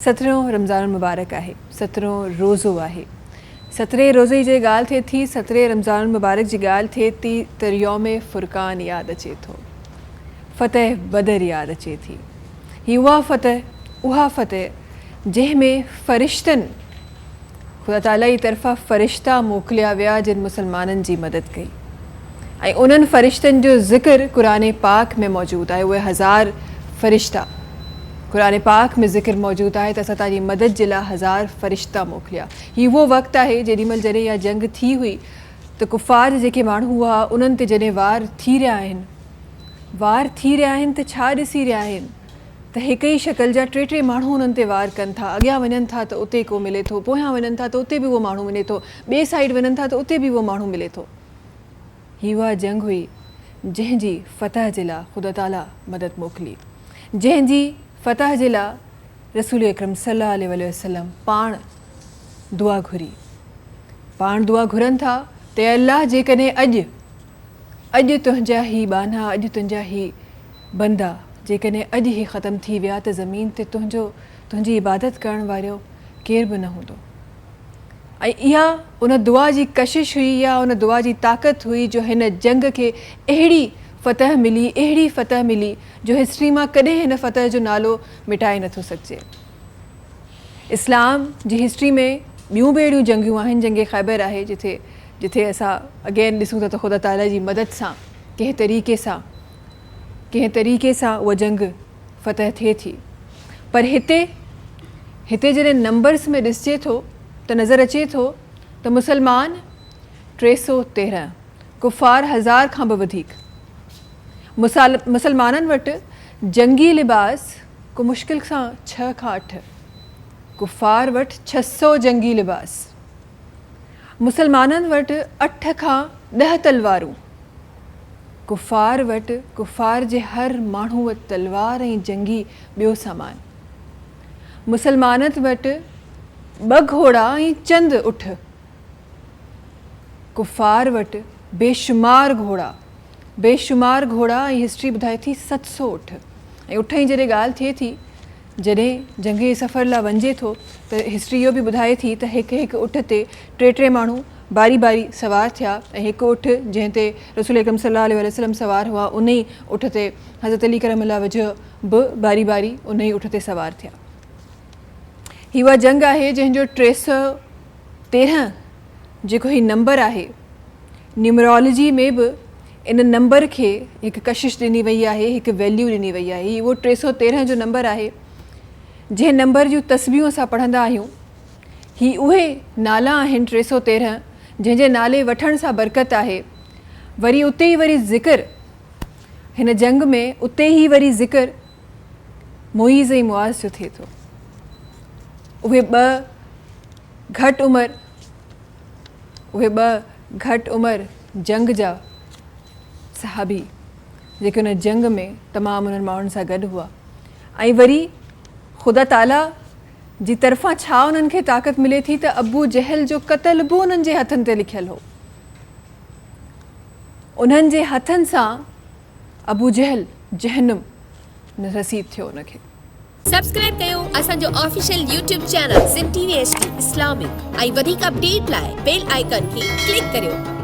17 रमज़ान मुबारक आहे, 17 रोज़ो आहे। 17 रोज़े जी ॻाल्हि थिए थी, 17 रमज़ान मुबारक जी ॻाल्हि थिए थी त यौम फ़ुरक़ान यादि अचे थो, फ़तह बदर यादि अचे थी। ही उहा फ़तह जंहिंमें फ़रिश्तनि ख़ुदा ताला जी तरफ़ां फ़रिश्ता मोकिलिया विया जिन मुसलमाननि जी मदद कई ऐं उन्हनि फ़रिश्तनि जो ज़िक्र क़ुरान पाक में मौजूदु आहे। उहे 1000 फ़रिश्ता क़ुरान पाक में ज़िक्र मौजूदु आहे त असां तव्हांजी मदद जे लाइ 1000 फ़रिश्ता मोकिलिया। हीउ उहो वक़्तु आहे जेॾीमहिल जॾहिं इहा जंग थी हुई त कुफ़ार जेके माण्हू हुआ उन्हनि ते जॾहिं वार थी रहिया आहिनि त छा ॾिसी रहिया आहिनि त हिक ई शक्ल जा टे माण्हू उन्हनि ते वार कनि था। अॻियां वञनि था त उते को मिले थो, पोयां वञनि था त उते बि उहो माण्हू मिले थो, ॿिए साइड वञनि था त उते बि उहो माण्हू मिले थो। हीअ उहा जंग हुई जंहिंजी फ़तह जे लाइ ख़ुदा ताला मदद मोकिली, जंहिंजी फ़तह जे लाइ रसूल अकरम सल्लल्लाहु अलैहि वसल्लम पाण दुआ घुरनि था त अल्लाह जेकॾहिं अॼु तुंहिंजा ही बाना, अॼु तुंहिंजा ही बंदा जेकॾहिं अॼु ई ख़तमु थी विया त ज़मीन ते तुंहिंजी इबादत करण वारो केर बि न हूंदो। ऐं इहा उन दुआ जी कशिश हुई, या उन दुआ जी ताक़त हुई जो हिन जंग खे अहिड़ी फ़तह मिली जो हिस्ट्री मां कॾहिं हिन फ़तह जो नालो मिटाए नथो सघिजे। इस्लाम जी हिस्ट्री में ॿियूं बि अहिड़ियूं जंगियूं आहिनि, जंग ख़ैबर आहे जिथे असां अगेन ॾिसूं था त ख़ुदा ताला जी मदद सां कंहिं तरीक़े सां उहा जंग फ़तह थिए थी। पर हिते जॾहिं नंबर्स में ॾिसिजे थो त नज़र अचे थो त मुसलमान 313, कुफ़ार 1000 खां बि वधीक। मुसलमाननि वटि जंगी लिबास को मुश्किल सां 6 खां 8, कुफ़ार वटि 600 जंगी लिबास। मुसलमाननि वटि 8 खां 10 तलवारूं, कुफ़ार जे हर माण्हू वटि तलवार ऐं जंगी ॿियो सामान। मुसलमाननि वटि 2 घोड़ा ऐं चंद उठ, कुफ़ार वटि बेशुमार घोड़ा ऐं हिस्ट्री ॿुधाए थी 700 उठ। ऐं उठ जी जॾहिं ॻाल्हि थिए थी, जॾहिं जंग जे सफ़र लाइ वञिजे थो त हिस्ट्री इहो बि ॿुधाए थी त हिकु उठ ते टे माण्हू बारी सवार थिया ऐं हिकु उठ जंहिं ते रसूल अकरम सल्लल्लाहु अलैहि वसल्लम सवार हुआ उन ई उठ ते हज़रत अली करमल्लाह वजह बि बारी उन ई उठ ते सवार थिया। हीअ उहा जंग आहे जंहिंजो 313 जेको ही नंबर आहे, न्यूमरोलॉजी में बि इन नंबर खे हिकु कशिश ॾिनी वई आहे, हिकु वैल्यू ॾिनी वई आहे। हीअ उहो 313 जो नंबर आहे जंहिं नंबर जूं तस्बीहूं असां पढ़ंदा आहियूं। ही उहे नाला आहिनि 313 जंहिंजे नाले वठण सां बरकत आहे। वरी उते ई वरी ज़िक्र हिन जंग में ज़िक्र मुईज़ ऐं मुआज़ जो थिए थो। उहे ॿ घटि उमिरि जंग जा सहाबी जेके उन जंग में तमामु उन्हनि माण्हुनि सां गॾु हुआ। ऐं वरी ख़ुदा ताला जी तरफ़ां छा उन्हनि खे ताक़त मिले थी त अबू जहल जो क़त्ल बि उन्हनि जे हथनि ते लिखियलु हो। उन्हनि जे हथनि सां अबू जहल जहन्नुम रसीद थियो उनखे। सब्सक्राइब कयो असांजो official YouTube channel Sindh TV HD Islamic ऐं वधीक अपडेट लाइ बेल आइकन खे क्लिक करियो।